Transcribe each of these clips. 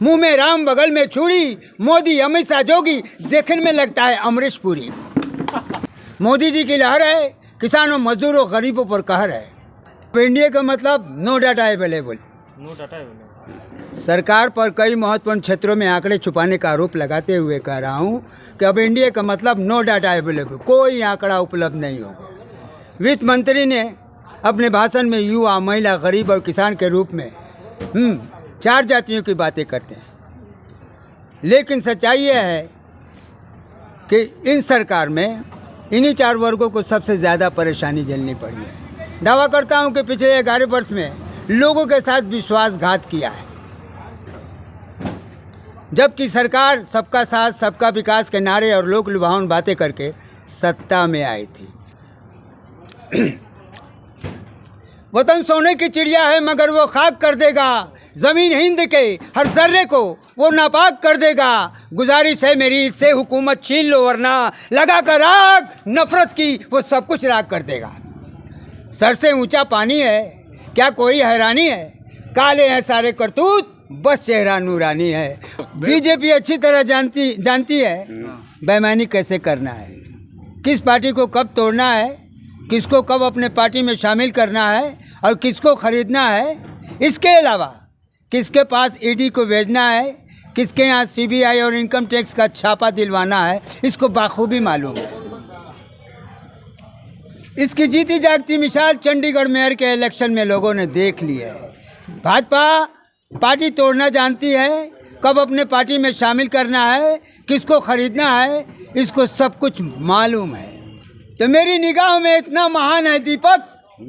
मुंह में राम बगल में छुरी, मोदी अमित शाह जोगी, देखने में लगता है अमरीश पुरी। मोदी जी की लहर है, किसानों मजदूरों गरीबों पर कहर है। एनडीए का मतलब नो डाटा अवेलेबल। सरकार पर कई महत्वपूर्ण क्षेत्रों में आंकड़े छुपाने का आरोप लगाते हुए कह रहा हूं कि अब एनडीए का मतलब नो डाटा अवेलेबल, कोई आंकड़ा उपलब्ध नहीं होगा। वित्त मंत्री ने अपने भाषण में युवा, महिला, गरीब और किसान के रूप में 4 जातियों की बातें करते हैं, लेकिन सच्चाई यह है कि इन सरकार में इन्हीं 4 वर्गों को सबसे ज़्यादा परेशानी झेलनी पड़ी है। दावा करता हूं कि पिछले 11 वर्ष में लोगों के साथ विश्वासघात किया है, जबकि सरकार सबका साथ सबका विकास के नारे और लोक लुभावन बातें करके सत्ता में आई थी। वतन सोने की चिड़िया है मगर वो खाक कर देगा, ज़मीन हिंद के हर जर्रे को वो नापाक कर देगा। गुजारिश है मेरी, इससे हुकूमत छीन लो वरना लगा कर आग नफरत की वो सब कुछ राख कर देगा। सर से ऊंचा पानी है, क्या कोई हैरानी है? काले हैं सारे करतूत, बस चेहरा नूरानी है। बीजेपी अच्छी तरह जानती है बेईमानी कैसे करना है, किस पार्टी को कब तोड़ना है, किसको कब अपने पार्टी में शामिल करना है और किसको खरीदना है। इसके अलावा किसके पास ईडी को भेजना है, किसके यहाँ सीबीआई और इनकम टैक्स का छापा दिलवाना है, इसको बाखूबी मालूम है। इसकी जीती जागती मिसाल चंडीगढ़ मेयर के इलेक्शन में लोगों ने देख ली है। भाजपा पार्टी तोड़ना जानती है, कब अपने पार्टी में शामिल करना है, किसको खरीदना है, इसको सब कुछ मालूम है। तो मेरी निगाह में इतना महान है दीपक,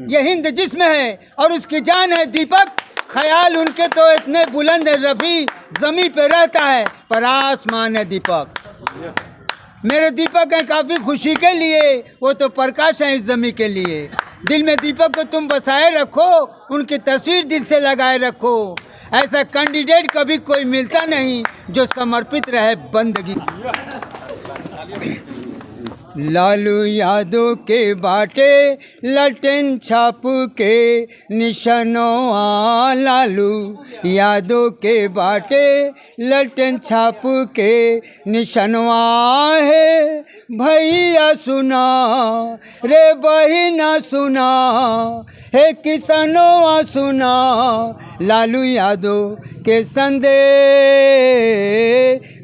ये हिंद जिस्म है और उसकी जान है दीपक। ख्याल उनके तो इतने बुलंद है रफ़ी, ज़मीं पे रहता है पर आसमान है दीपक। मेरे दीपक हैं काफ़ी खुशी के लिए, वो तो प्रकाश है इस ज़मीं के लिए। दिल में दीपक को तुम बसाए रखो, उनकी तस्वीर दिल से लगाए रखो। ऐसा कैंडिडेट कभी कोई मिलता नहीं जो समर्पित रहे बंदगी। लालू यादव के बाटे लटेन छाप के निशानों, लालू यादव के बाटे लटेन छाप के निशानों है। भैया सुना रे बहिना सुना, हे किसानों सुना, लालू यादव के संदेश,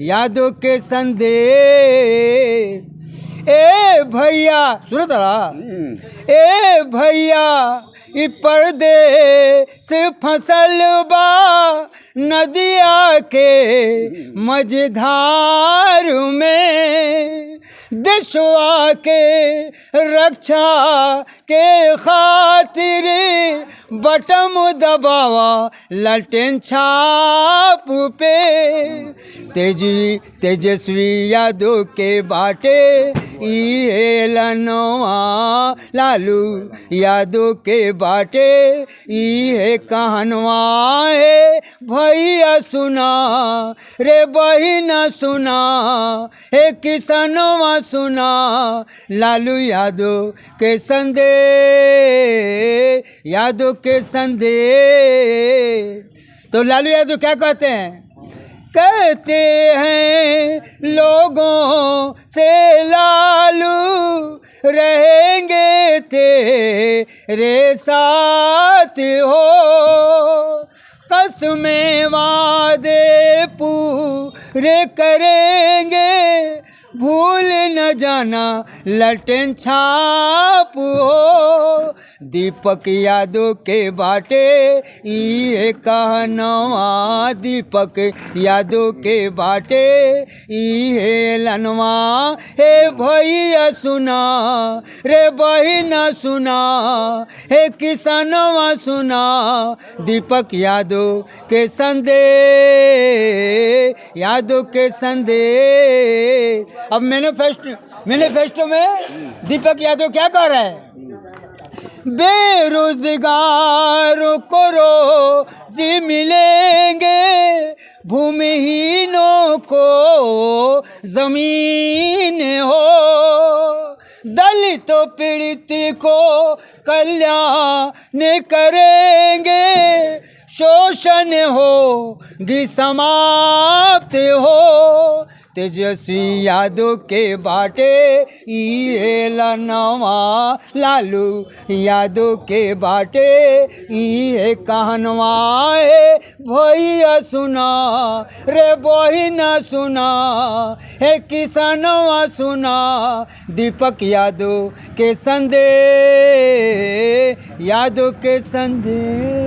यादव के संदेश। ए भैया सुनो तड़ा, ए भैया ई परदेस फसल बा नदिया के मझधार में। देशवा के रक्षा के खातिर बटम दबावा ललटेन छाप पे। तेजस्वी यादव के बाटे ई लनवा, लालू यादव के बाटे ई कहनवा है। भैया सुना रे बहिना सुना, हे किसानवा सुना, लालू यादव के संदेश, यादव के संदेश। तो लालू यादव क्या कहते हैं? कहते हैं लोगों से लालू रहेंगे तेरे साथ हो, कसमें वादे पूरे करेंगे, भूल न जाना ललटेन छाप हो। दीपक यादव के बाटे ये कहनवा, दीपक यादव के बाटे ये लनवा। हे भैया सुना रे बहिना सुना, हे किसानवा सुना, दीपक यादव के संदेश, यादव के संदेश। अब मैनिफेस्टो में दीपक यादव क्या कह रहा है? बेरोजगारों को रोजी मिलेंगे, भूमिहीनों को जमीन हो, दलितों पीड़ित को कल्याण करेंगे, शोषण होगी समाप्त हो। तेजस्वी यादव के बाटे ये लनवा, लालू यादव के बाटे ये कहनवा है। भैया सुना रे बहिना सुना, हे किसनवा सुना, दीपक यादव के संदेश, यादव के संदेश।